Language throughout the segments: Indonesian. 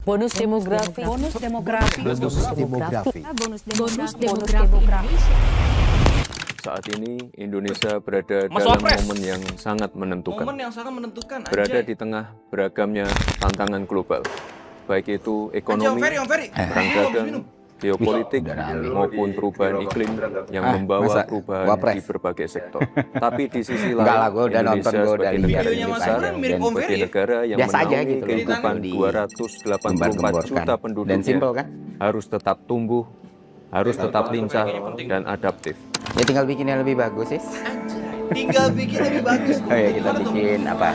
Bonus demografi. Bonus demografi. Bonus demografi. Bonus demografi. Saat ini Indonesia berada Mas dalam Wapres. momen yang sangat menentukan. Momen yang sangat menentukan. Berada di tengah beragamnya tantangan global, baik itu ekonomi, Om Ferry. perang dagang, geopolitik, maupun perubahan iklim yang membawa perubahan Wapres. di berbagai sektor. Tapi di sisi lain, Enggak lah, gua udah nonton, Indonesia gua udah sebagai lihat negara videonya Mas besar Wapres mirip dan Om sebagai Ferry. negara yang Biasa aja menaungi gitu loh. kehidupan Di 284 juta Dan penduduknya, simpel kan? harus tetap tumbuh, harus tetap lincah dan adaptif. Ya tinggal bikin yang lebih bagus sih. Tinggal bikin lebih bagus. Oh ya, kita bikin apa?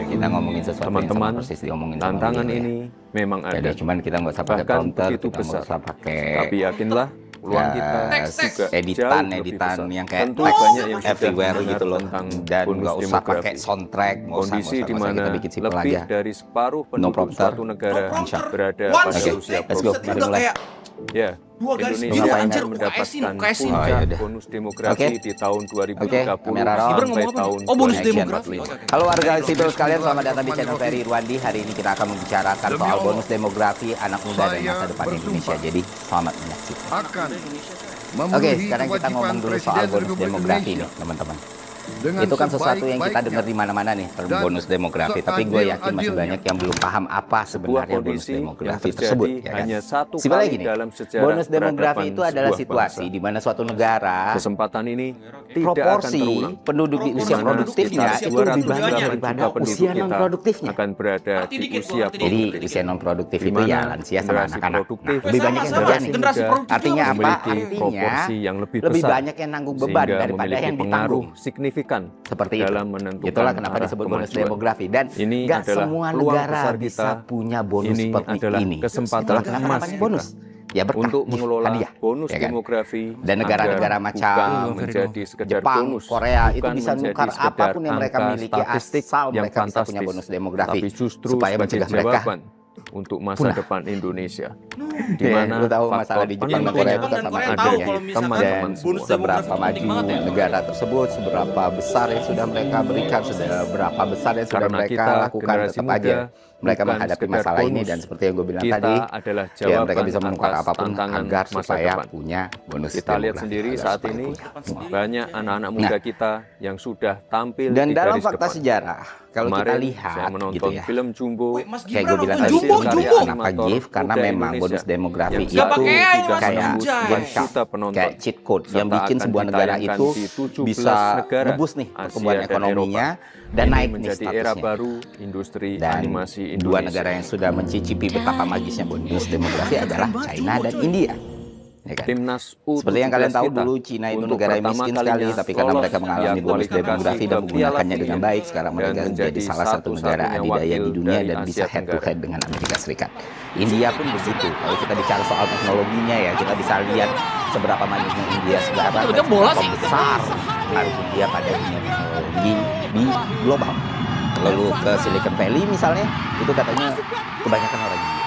Kita ngomongin sesuatu Teman-teman, yang sama persis diomongin sama tantangan beliau, ya. ini memang Ya ada. udah, cuman kita nggak usah pakai Bahkan prompter, begitu kita nggak besar. usah pakai Tapi yakinlah, peluang kita Teks. juga editan jauh lebih editan besar. yang kayak Tentu teks banyak yang sudah everywhere mendengar gitu loh, tentang dan bonus nggak usah demografi. pakai soundtrack, nggak usah, Kondisi di kita mana bikin simple lebih aja. dari separuh penduduk prompter. suatu negara No prompter. berada One pada shot. usia Let's go. produktif. Mari Udah mulai. kayak Ya, dua garis Indonesia biru, akan anjir. mendapatkan UKS-in. Oh, ya puncak udah. bonus demografi Oke. di tahun 2030 kamera roll. Gibran sampai ngomong apa? tahun Oh, bonus 2045. demografi. Oke. Halo warga sipil sekalian, selamat datang di channel Ferry Irwandi. Hari ini kita akan membicarakan soal bonus demografi anak muda dan masa depan Indonesia. Jadi selamat menyaksikan. Akan Oke, sekarang kita ngomong dulu soal bonus demografi nih, teman-teman. Itu kan sesuatu yang kita dengar di mana-mana nih, term bonus demografi. Tapi gue yakin masih banyak yang belum paham apa Sebuah sebenarnya bonus kondisi yang demografi terjadi tersebut. Ya kan? hanya satu Simpelnya kali gini, dalam sejarah bonus demografi peradaban itu adalah sebuah situasi bangsa. di mana suatu negara Kesempatan ini tidak akan proporsi terulang. penduduk di usia Proporsi produktifnya sekitar itu lebih 200 banyak juta daripada penduduk usia kita non produktifnya. akan berada Arti di dikit, usia arti Jadi produktif. usia non produktif Di itu ya mana lansia sama generasi anak-anak. produktif Lebih banyak yang kerja nih. Generasi produktif Artinya apa? memiliki Artinya proporsi yang lebih lebih besar, banyak yang nanggung beban sehingga daripada memiliki yang pengaruh ditanggung. signifikan Seperti itu. dalam menentukan Itulah kenapa arah disebut bonus kemajuan. demografi. Dan Ini nggak adalah semua peluang negara besar bisa kita. punya bonus Ini seperti adalah ini. kesempatan Itulah kenapa emas namanya kita bonus. Ya berkah, untuk gift, mengelola hadiah, bonus ya kan? demografi Dan negara-negara agar macam bukan menjadi sekedar Jepang, bonus, Korea itu bukan bisa menjadi nukar sekedar apapun yang mereka angka miliki statistik asal yang mereka bisa punya fantastis, bonus demografi tapi justru supaya sebagai mencegah mereka jawaban untuk masa punah. depan Indonesia, di Ya, mana lu tahu faktor masalah di Jepang dan penentunya Korea Jepang dan sama Korea aja tahu ya. kalau misalkan teman-teman bonus semua. Seberapa demografi maju penting banget ya. negara tersebut, seberapa besar yang sudah mereka berikan, seberapa besar yang sudah Karena mereka kita lakukan, generasi tetap muda aja mereka bukan menghadapi sekedar masalah ini. bonus. Dan seperti yang gue bilang Kita tadi, adalah ya jawaban mereka bisa menukar atas apapun tantangan agar masa supaya depan. punya bonus Kita lihat demografi, sendiri agar saat supaya ini punya. banyak anak-anak muda kita yang sudah tampil Dan di dalam garis fakta depan. sejarah, kalau kita Kemarin lihat saya menonton gitu ya, film Jumbo. Wih, Mas kayak Gibran gue bilang nonton tadi, Jumbo, karya Jumbo. kenapa animator GIF? Karena muda memang Indonesia bonus demografi yang itu Nggak pakai AI, sudah Mas, menembus anjay. 2 juta penonton. kayak cheat code yang Serta bikin akan sebuah negara ditayangkan itu di 17 bisa negara ngebus nih Asia pertumbuhan dan ekonominya Eropa. dan Ini naik nih menjadi era statusnya. baru industri Dan animasi dua Indonesia. negara yang sudah mencicipi betapa magisnya bonus demografi adalah China dan India. Ya kan? Timnas U17 Seperti yang kalian tahu kita dulu, Cina itu untuk negara yang pertama miskin sekali, kalinya tapi karena lolos mereka mengalami via bonus kualifikasi demografi ke dan menggunakannya Piala dengan Dunia baik, sekarang dan mereka menjadi menjadi salah satu negara satu-satunya adidaya di wakil dunia dari dan bisa Asia head to Tenggara. head dengan Amerika Serikat. India pun begitu. Kalau kita bicara soal teknologinya ya, kita bisa lihat seberapa majunya India, seberapa besar pengaruh India pada dunia teknologi di global. Lalu ke Silicon Valley misalnya, itu katanya kebanyakan orang India.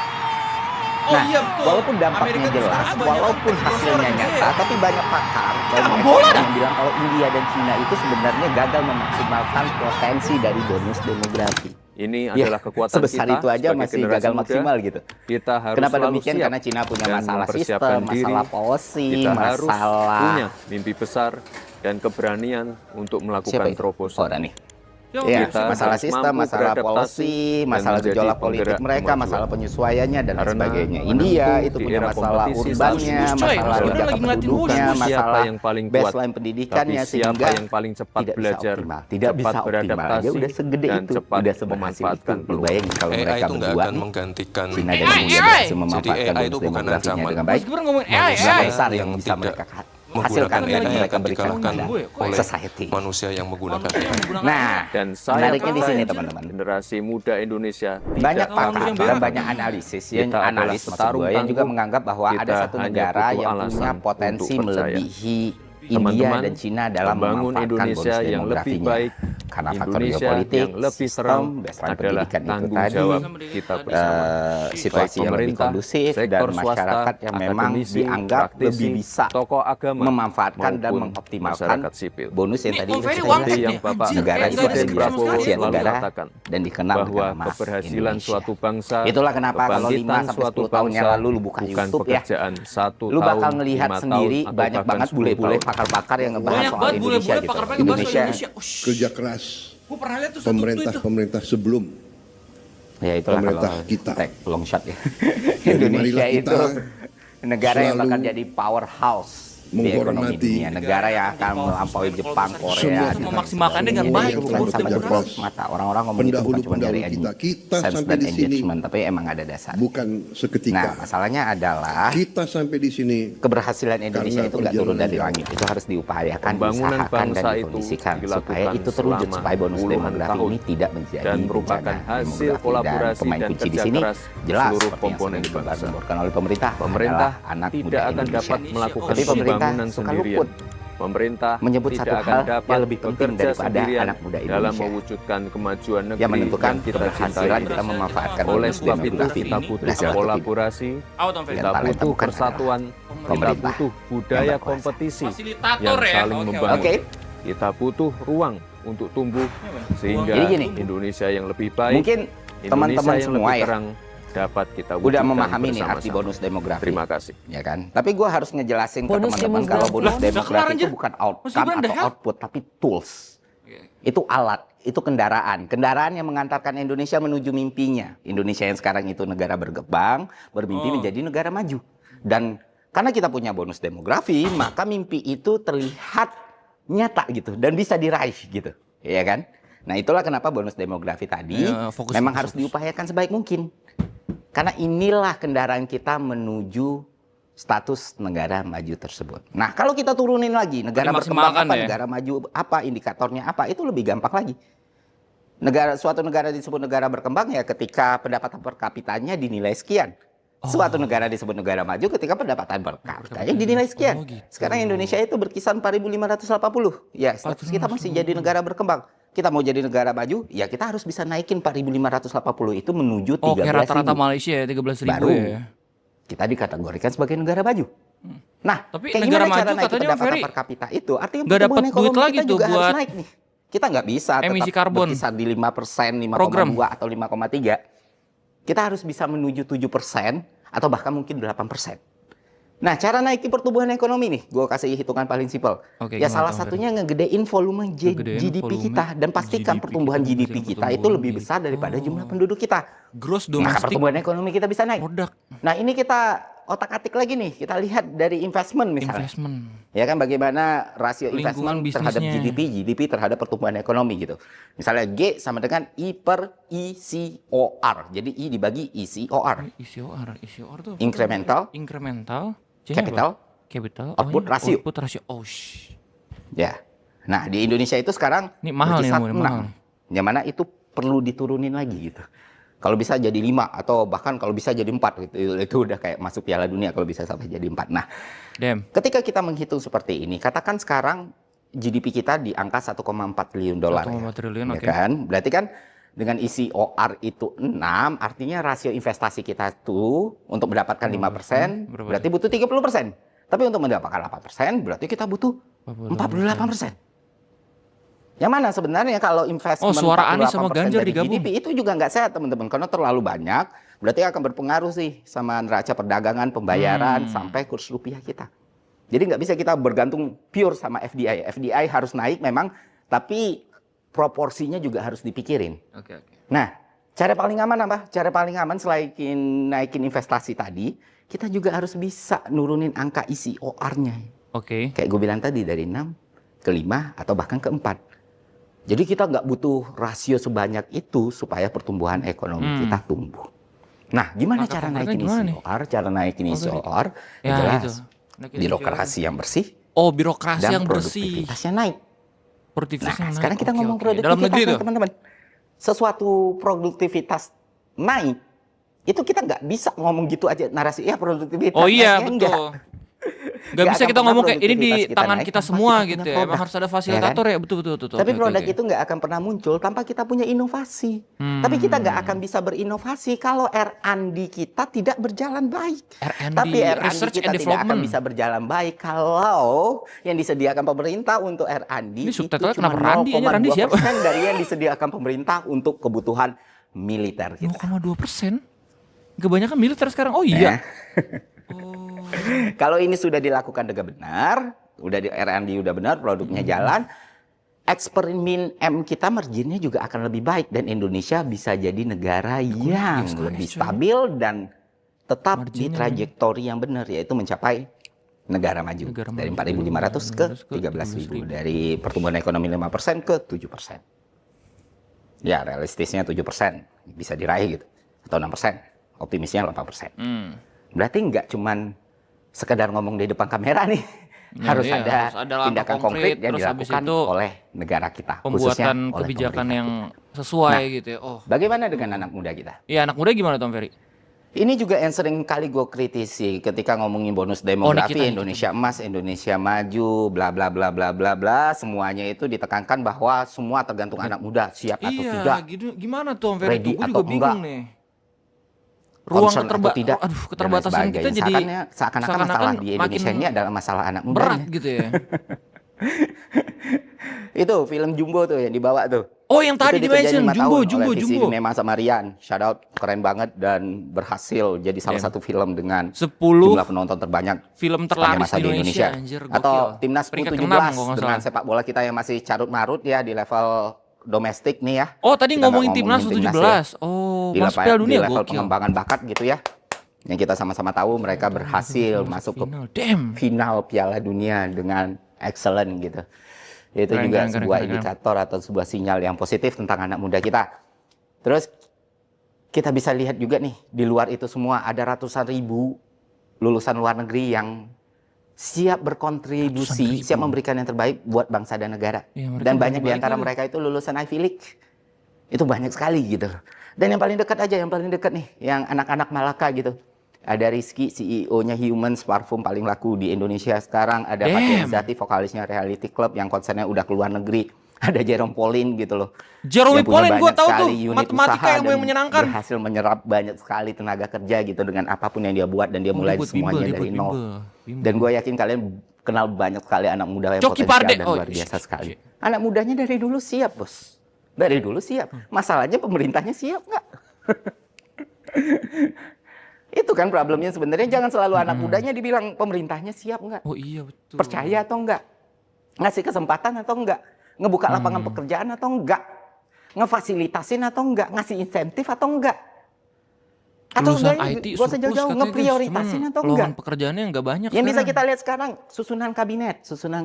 Oh Nah, iya betul. walaupun dampaknya Amerika jelas, Tenggara banyak walaupun orang hasilnya India. nyata, tapi banyak pakar dan Sepak ekonom bola yang bilang kalau India dan Cina itu sebenarnya gagal memaksimalkan potensi dari bonus demografi. Ini Ya, adalah kekuatan sebesar kita itu aja sebagai masih generasi gagal muda. maksimal gitu. Kita harus Kenapa selalu demikian? siap Karena Cina punya dan masalah mempersiapkan sistem, diri. masalah policy, Kita harus masalah punya mimpi besar dan keberanian untuk melakukan siapa itu? terobosan. Oh, Rani. Yo, Ya, Kita masalah harus sistem, mampu masalah beradaptasi policy, dan masalah menjadi gejolak politik penggerak mereka, kemajuan. masalah penyesuaiannya dan Karena sebagainya. menentu India di itu punya era masalah kompetisi urbannya, status coy. masalah Sebenarnya data lagi ngeliatin penduduknya, Wush. Siapa masalah yang paling kuat, baseline pendidikannya, tapi siapa sehingga yang paling cepat tidak belajar, bisa optimal. Tidak bisa cepat optimal beradaptasi, aja udah segede dan itu, cepat udah seberhasil itu. memanfaatkan Lu peluang. bayangin kalau AI mereka itu nggak berdua akan menggantikan Cina dan AI. India berhasil Jadi memanfaatkan AI itu bonus bukan demografinya ancaman. dengan Mas baik. Gibran ngomongin AI, Manusia Berapa AI. besar yang yang bisa tidak mereka menggunakan hasilkan dan AI mereka akan berikan dikalahkan kepada oleh society. manusia yang menggunakan Manusia yang AI. menggunakan Nah, Dan saya menariknya di sini percaya teman-teman. generasi muda Indonesia Banyak tidak pakar akan yang dan berat. banyak analisis yang Kita adalah analis maksud petarung gue yang juga tangguh. menganggap bahwa ada Kita satu hanya negara butuh yang alasan punya potensi untuk percaya. melebihi India Teman-teman, dan Cina dalam membangun memanfaatkan Indonesia bonus yang lebih demografinya. baik Karena faktor Indonesia geopolitik, yang lebih sistem, terang baseline adalah pendidikan itu tanggung tadi, jawab kita bersama. situasi yang lebih pemerintah, kondusif, dan sektor swasta, masyarakat yang memang akademisi, dianggap praktisi, lebih bisa tokoh agama, memanfaatkan dan maupun mengoptimalkan masyarakat sipil. bonus yang Nih, tadi oh, very saya one jelaskan. take yang nih. Bapak Anjir, Negara kayak itu nggak ada ada di skrip sama Asia sekali. selalu Tenggara katakan dan dikenal bahwa dengan nama keberhasilan Indonesia. suatu bangsa, Itulah kenapa kalau 5 kebangkitan sampai suatu 10 tahun yang bangsa lalu lu buka bukan YouTube ya, pekerjaan 1 lu bakal tahun, ngelihat 5 sendiri tahun, atau banyak bahkan banget 10 bule-bule tahun. pakar-pakar yang ngebahas Banyak soal banget Indonesia bule-bule gitu. pakar-pakar ngebahas soal Indonesia. Kerja keras Gue pernah lihat tuh satu tweet tuh. pemerintah sebelum Ya itulah pemerintah kalau kita. take long shot ya. Jadi Indonesia marilah itu kita negara yang bakal selalu jadi powerhouse di ekonomi menghormati dunia, negara yang akan melampaui Jepang, Korea, semua dan memaksimalkan dengan sebagainya. baik Itu bukan bonus sama demografi. bonus mata. Orang-orang ngomong itu bukan cuma Pendahulu-pendahulu dari kita sense sampai dan di sini engagement, tapi emang ada dasar. bukan Nah, seketika. masalahnya adalah Kita sampai di sini keberhasilan Indonesia Karena itu nggak turun dari perjalanan langit. Itu harus diupayakan, Pembangunan diusahakan, dan bangsa itu dikondisikan supaya dilakukan itu terwujud, selama supaya bonus puluhan demografi tahun ini tidak menjadi dan merupakan bencana hasil demografi. kolaborasi Dan pemain dan kunci di kerja sini keras jelas seluruh seperti yang komponen sudah bangsa. digembar-gemborkan oleh pemerintah. Pemerintah adalah anak tidak muda akan Indonesia. dapat melakukan Tapi pemerintah pembangunan suka sendirian. luput Pemerintah menyebut tidak satu akan hal dapat yang lebih penting bekerja daripada sendirian anak muda dalam Indonesia. mewujudkan kemajuan negeri Yang menentukan yang kita keberhasilan cintai. kita memanfaatkan Oleh bonus sebab itu demografi kita ini butuh berhasil atau tidak. kolaborasi, Out on Dan kita talenta butuh bukan persatuan, kita pemerintah butuh budaya yang berkuasa. kompetisi Fasilitator yang ya. saling Oke, membangun. Oke. Kita butuh ruang untuk tumbuh sehingga Jadi gini, Indonesia yang lebih baik, Mungkin teman-teman Indonesia yang semua lebih ya terang dapat kita udah wujudkan memahami nih arti bersama-sama. bonus demografi. Terima kasih. Ya kan? Tapi gue harus ngejelasin ke Bonus teman-teman demografi. kalau bonus Lah, udah kelar, demografi itu anjir. bukan Mas outcome Gibran, the atau hell? output, tapi tools. Itu alat, itu kendaraan. Kendaraan yang mengantarkan Indonesia menuju mimpinya. Indonesia yang sekarang itu negara berkembang, bermimpi menjadi negara maju. Dan karena kita punya bonus demografi, maka mimpi itu terlihat nyata gitu dan bisa diraih gitu. Ya kan? Nah, itulah kenapa bonus demografi tadi Ya, fokus, memang fokus, harus fokus. diupayakan sebaik mungkin. Karena inilah kendaraan kita menuju status negara maju tersebut. Nah, kalau kita turunin lagi, negara berkembang Dimaksimalkan apa, ya. negara maju apa, indikatornya apa, itu lebih gampang lagi. Suatu negara disebut negara berkembang ya ketika pendapatan per kapitanya dinilai sekian. Suatu negara disebut negara maju ketika pendapatan per kapitanya dinilai sekian. Oh, gitu. Sekarang Indonesia itu berkisar 4.580. Ya, status kita masih jadi negara berkembang. Kita mau jadi negara maju, ya kita harus bisa naikin 4.580 itu menuju 13.000. Oh, kayak rata-rata Malaysia ya 13.000 Baru ya. kita dikategorikan sebagai negara maju. Nah, Tapi kayak negara gimana cara maju naik katanya pendapatan Ferry per kapita itu? Artinya nggak pertumbuhan dapet duit ekonomi lagi kita tuh juga harus buat naik nih. Kita nggak bisa emisi tetap karbon. berkisar di 5%, 5,2 Program. atau 5,3. Kita harus bisa menuju 7% atau bahkan mungkin 8%. Nah, cara naikin pertumbuhan ekonomi nih, gue kasih hitungan paling simpel. Oke, Ya gimana salah tuh, satunya ngegedein volume Ngegedein GDP volume kita dan pastikan GDP pertumbuhan kita, GDP pastikan kita itu pertumbuhan lebih GDP. besar daripada jumlah penduduk kita. Gross Maka domestic pertumbuhan ekonomi kita bisa naik. product Nah, ini kita otak-atik lagi nih. Kita lihat dari investment misalnya. investment. Ya kan bagaimana rasio Lingkungan investment terhadap bisnisnya. GDP terhadap pertumbuhan ekonomi gitu. Misalnya G sama dengan I per ICOR. Jadi I dibagi ICOR. ICOR tuh apa? Incremental Incremental C-nya Capital apa? Capital Output ini ratio. Output ratio. Oh, shh. Ya. Nah, di Indonesia itu sekarang Ini mahal nih, berkisar Mu, ini 6. mahal. Yang mana itu perlu diturunin lagi gitu. Kalau bisa jadi 5 atau bahkan kalau bisa jadi 4 gitu. Itu udah kayak masuk Piala Dunia kalau bisa sampai jadi 4. Nah, Damn. ketika kita menghitung seperti ini, katakan sekarang GDP kita di angka 1,4 triliun dolar. 1,4 triliun, Ya oke. kan? Berarti kan dengan isi OR itu 6, artinya rasio investasi kita tuh untuk mendapatkan 5%, berapa? berarti butuh 30%. Tapi untuk mendapatkan 8%, berarti kita butuh 48%. Yang mana sebenarnya kalau investment Oh, suara Anies sama 48% Ganjar dari digabung. GDP itu juga nggak sehat teman-teman, karena terlalu banyak, berarti akan berpengaruh sih sama neraca perdagangan, pembayaran, sampai kurs rupiah kita. Jadi nggak bisa kita bergantung pure sama FDI. FDI harus naik memang, tapi proporsinya juga harus dipikirin. Oke. Nah, cara paling aman apa? Cara paling aman selain naikin investasi tadi, kita juga harus bisa nurunin angka isi OR-nya. Oke. Kayak gue bilang tadi, dari 6 ke 5 atau bahkan ke 4. Jadi kita nggak butuh rasio sebanyak itu supaya pertumbuhan ekonomi kita tumbuh. Nah, gimana Maka cara konkretnya naikin gimana isi nih? OR? Cara naikin isi tadi. OR, Ya, jelas. itu. Naikin isi Birokrasi yang bersih Oh, birokrasi dan yang bersih. produktivitasnya naik. Produktivitasnya Nah, naik. sekarang kita Oke, ngomong oke. produktivitas Dalam negeri nih, tuh. teman-teman. Sesuatu produktivitas naik, itu kita nggak bisa ngomong gitu aja narasi, ya produktivitas Oh iya, naiknya enggak. betul. Gak bisa kita ngomong kayak ini di produktivitas tangan naik kita tanpa semua punya gitu ya. produk, Emang harus ada fasilitator ya. Betul. Tapi Oke, produk oke. itu nggak akan pernah muncul tanpa kita punya inovasi. Tapi kita nggak akan bisa berinovasi kalau R&D kita tidak berjalan baik. R&D, Tapi R&D research kita and tidak akan development. bisa berjalan baik kalau yang disediakan pemerintah untuk R&D Ini itu subtitlenya cuma kenapa Randi aja? Randi siapa? 0,2% dari yang disediakan pemerintah untuk kebutuhan militer kita. 0,2%? Kebanyakan militer sekarang. Oh iya. Kalau ini sudah dilakukan dengan benar, udah di R&D udah benar, produknya jalan, eksperimen M kita marginnya juga akan lebih baik dan Indonesia bisa jadi negara yang lebih stabil dan tetap di Marginnya trajektori yang benar, yaitu mencapai negara maju dari 4.500 ke 13.000, dari pertumbuhan ekonomi 5% ke 7%. Ya, realistisnya 7% bisa diraih gitu, atau 6%, optimisnya 8%. Berarti nggak cuman sekedar ngomong di depan kamera nih, harus ada langkah tindakan konkret yang terus habis dilakukan itu oleh negara kita, khususnya pembuatan oleh kebijakan pemerintah yang kita. sesuai gitu ya. Oh, Bagaimana dengan anak muda kita? iya anak muda gimana Tom Ferry? Ini juga yang sering kali gue kritisi ketika ngomongin bonus demografi, kita. Indonesia emas, Indonesia maju, bla bla bla bla bla bla, semuanya itu ditekankan bahwa semua tergantung anak muda siap atau tidak. Gitu. Gimana Tom Ferry? Ready Gue atau juga bingung enggak. nih. Ruang Concern atau tidak, keterbatasan dan lain kita jadi sebagainya. Seakan-akan masalah di Indonesia ini adalah masalah anak muda. berat gitu ya. Itu film Jumbo tuh yang dibawa tuh. Oh yang tadi Itu dikerjain di-mention 5 tahun Jumbo. oleh Visi Nema Samarian. Shout out, keren banget dan berhasil jadi salah satu film dengan 10 jumlah penonton terbanyak film sepanjang terlaris masa di Indonesia. Anjir, gokil. Atau timnas Peringkat U17 ke-6 kalau nggak dengan salah. sepak bola kita yang masih carut-marut ya di level domestik nih ya. Oh tadi Kita nggak ngomongin timnas ngomongin U17. ya. Oh, Di masuk level, Piala di Dunia level gokil. pengembangan bakat gitu ya. Yang kita sama-sama tahu mereka berhasil masuk ke Final. Damn. final Piala Dunia dengan excellent gitu. Itu Keren, juga keren, sebuah keren. indikator atau sebuah sinyal yang positif tentang anak muda kita. Terus kita bisa lihat juga nih di luar itu semua ada ratusan ribu lulusan luar negeri yang siap berkontribusi, siap memberikan yang terbaik buat bangsa dan negara. Ya, mereka Dan berani banyak di antara balik mereka itu lulusan Ivy League. Itu banyak sekali gitu. Dan yang paling dekat nih, yang anak-anak Malaka gitu. Ada Rizky, CEO-nya Humans, parfum paling laku di Indonesia sekarang. Ada Fatia Izzati, vokalisnya Reality Club yang konsernya udah keluar negeri. Ada Jerome Pauline gitu loh. Jerome Yang punya Pauline gue banyak tahu sekali tuh, unit matematika usaha yang dan menyenangkan. berhasil menyerap banyak sekali tenaga kerja gitu dengan apapun yang dia buat. Dan dia mulai semuanya dari nol. Dan gue yakin kalian kenal banyak sekali anak muda yang Coki potensial Parde. dan Oh, luar biasa sekali. Anak mudanya dari dulu siap, bos. Dari dulu siap. Masalahnya pemerintahnya siap nggak? Itu kan problemnya sebenarnya. Jangan selalu anak mudanya dibilang pemerintahnya siap nggak? Oh iya betul. Percaya atau enggak? Ngasih kesempatan atau enggak? Ngebuka lapangan pekerjaan atau enggak? Ngefasilitasin atau enggak? Ngasih insentif atau enggak? Atau Lulusan enggak? IT Gak usah jauh-jauh, ngeprioritasin atau enggak? Lowongan pekerjaannya nggak banyak. Yang bisa sekarang. kita lihat sekarang susunan kabinet. Susunan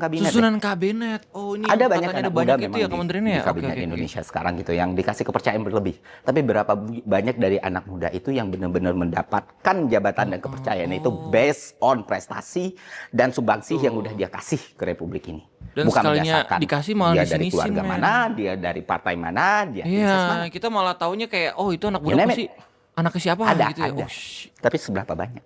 kabinet. Oh ini Ada banyak katanya anak ada banyak muda itu memang ya kementeriannya di ya. kabinet Indonesia sekarang gitu yang dikasih kepercayaan berlebih. Tapi berapa banyak dari anak muda itu yang benar-benar mendapatkan jabatan dan kepercayaan itu based on prestasi dan sumbangsi yang udah dia kasih ke Republik ini. Dan Bukan sekalinya berdasarkan dikasih malah dia dari disinisin, keluarga men. mana, dia dari partai mana, dia Iya, sukses mana. kita malah taunya kayak oh itu anak Ya, muda Nemet. pasti anaknya siapa Ada, gitu ya. ada. Oh, shit. Tapi seberapa banyak?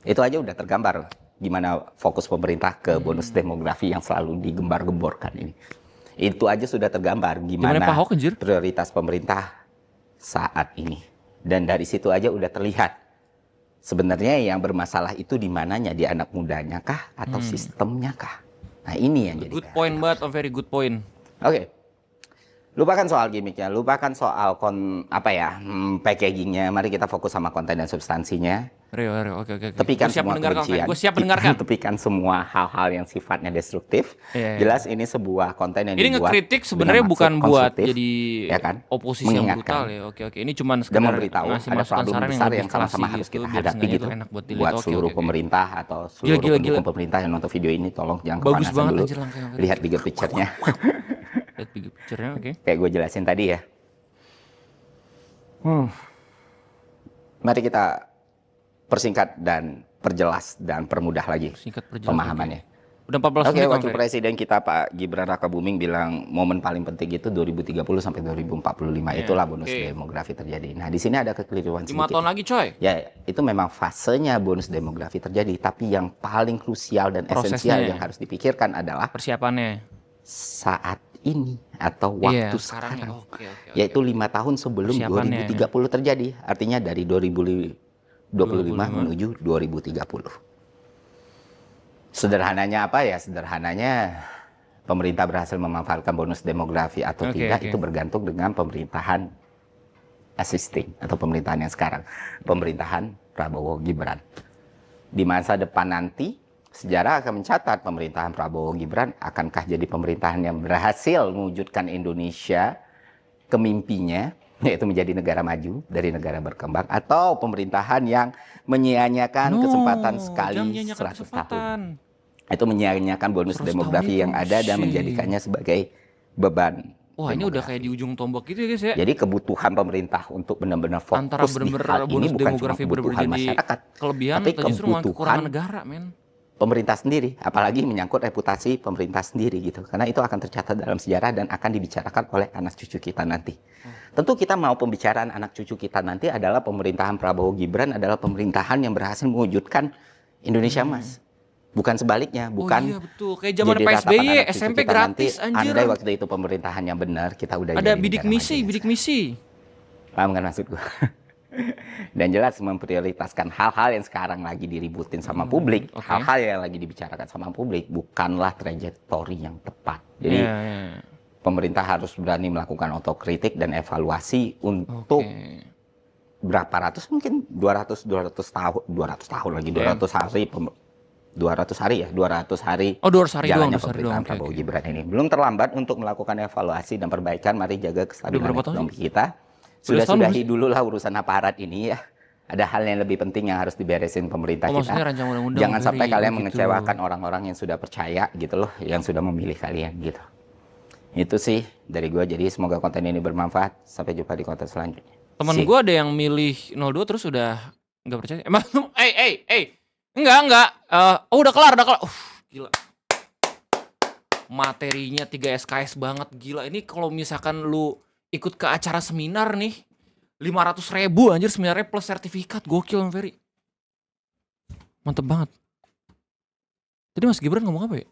Itu aja udah tergambar gimana fokus pemerintah ke bonus demografi yang selalu digembar-gemborkan ini. Itu aja sudah tergambar gimana Pak Ahok, anjir? prioritas pemerintah saat ini. Dan dari situ aja udah terlihat sebenarnya yang bermasalah itu di mananya, di anak mudanya kah atau sistemnya kah? Nah ini yang jadi Good point banget, very good point. Oke. Lupakan soal gimmicknya, lupakan soal packagingnya. Mari kita fokus sama konten dan substansinya. Rio, oke. Tepikan Gua siap semua mendengarkan, kebencian. gue siap mendengarkan. Tepikan semua hal-hal yang sifatnya destruktif. Iya. Jelas ini sebuah konten yang Ini dibuat ngekritik sebenarnya dengan bukan maksud buat konstruktif, jadi ya kan? oposisi yang Mengingatkan. brutal ya. Oke. Ini cuman dan sekedar memberitahu ngasih ada masukan problem saran besar lebih yang sama-sama klasik harus kita biar hadapi sengaja gitu. tuh enak buat dilihat. Buat Oke, seluruh oke. pemerintah atau seluruh Gila. pendukung pemerintah yang nonton video ini, tolong jangan Bagus kepanasan banget, dulu. anjir, langkah yang tadi. Lihat bigger picture-nya. Lihat big picture-nya, oke. Kayak gue jelasin tadi ya. Mari kita persingkat dan perjelas dan permudah lagi Singkat perjelas. pemahamannya. Udah 14 Oke, menit Bang wakil Ferry. presiden kita Pak Gibran Rakabuming bilang momen paling penting itu 2030 sampai 2045 Iya, itulah bonus oke. demografi terjadi. Nah, di sini ada kekeliruan 5 sedikit. tahun lagi coy. Ya, itu memang fasenya bonus demografi terjadi, tapi yang paling krusial dan Prosesnya. esensial yang harus dipikirkan adalah Persiapannya. saat ini atau Iya, waktu sekarang ya. sekarang, Oke. yaitu 5 tahun sebelum Persiapannya. 2030 terjadi, artinya dari 2025 menuju 2030. Sederhananya apa ya? Sederhananya pemerintah berhasil memanfaatkan bonus demografi atau Oke, tidak oke. itu bergantung dengan pemerintahan existing atau pemerintahan yang sekarang, pemerintahan Prabowo Gibran. Di masa depan nanti sejarah akan mencatat pemerintahan Prabowo Gibran akankah jadi pemerintahan yang berhasil mewujudkan Indonesia ke mimpinya, yaitu menjadi negara maju dari negara berkembang, atau pemerintahan yang menyia-nyiakan kesempatan sekali jangan nyanyikan 100 kesempatan. tahun. Itu menyia-nyiakan bonus 100 tahun demografi itu, yang ada dan shit. menjadikannya sebagai beban. Wah, ini udah demografi. kayak di ujung tombak gitu ya guys ya. Jadi kebutuhan pemerintah untuk benar-benar fokus Antara di bener-bener hal ini bonus bukan cuma demografi kebutuhan bener-bener jadi masyarakat, kelebihan tapi atau justru malah kekurangan kebutuhan negara, men. pemerintah sendiri, apalagi menyangkut reputasi pemerintah sendiri gitu. Karena itu akan tercatat dalam sejarah dan akan dibicarakan oleh anak cucu kita nanti. Tentu kita mau pembicaraan anak cucu kita nanti adalah pemerintahan Prabowo Gibran adalah pemerintahan yang berhasil mewujudkan Indonesia Emas. Bukan sebaliknya, bukan Oh iya betul, kayak zaman jadi Pak ratapan SBY anak cucu SMP kita gratis nanti, anjir. andai waktu itu pemerintahan yang benar, kita udah Ada jadi bidik negara misi, maju. bidik misi. Paham kan maksud gua? Dan jelas memprioritaskan hal-hal yang sekarang lagi diributin sama publik, oke. hal-hal yang lagi dibicarakan sama publik, bukanlah trajektori yang tepat. Jadi Iya, iya. pemerintah harus berani melakukan otokritik dan evaluasi untuk Oke. berapa ratus, mungkin 200 tahun lagi, Iya. 200 hari ya, 200 hari Oh, 200 hari doang, jalannya 200 hari pemerintahan doang. Oke, Prabowo oke. Gibran ini. Belum terlambat untuk melakukan evaluasi dan perbaikan. Mari jaga kestabilan berapa tahun ekonomi kita. Udah setahun Sudahi dulu lah urusan aparat ini ya. Ada hal yang lebih penting yang harus diberesin pemerintah Oh, kita. maksudnya rancang undang-undang Jangan Ferry, sampai kalian gitu. mengecewakan orang-orang yang sudah percaya gitu loh, yang sudah memilih kalian gitu. Itu sih dari gua. Jadi semoga konten ini bermanfaat. Sampai jumpa di konten selanjutnya. Temen See. gue ada yang milih 02 terus udah nggak percaya. Emang, enggak. Oh udah kelar. Gila. Materinya 3 SKS banget, gila. Ini kalau misalkan lu ikut ke acara seminar nih, 500.000 anjir seminarnya plus sertifikat, gokil Bang Ferry. Mantep banget. Tadi Mas Gibran ngomong apa ya?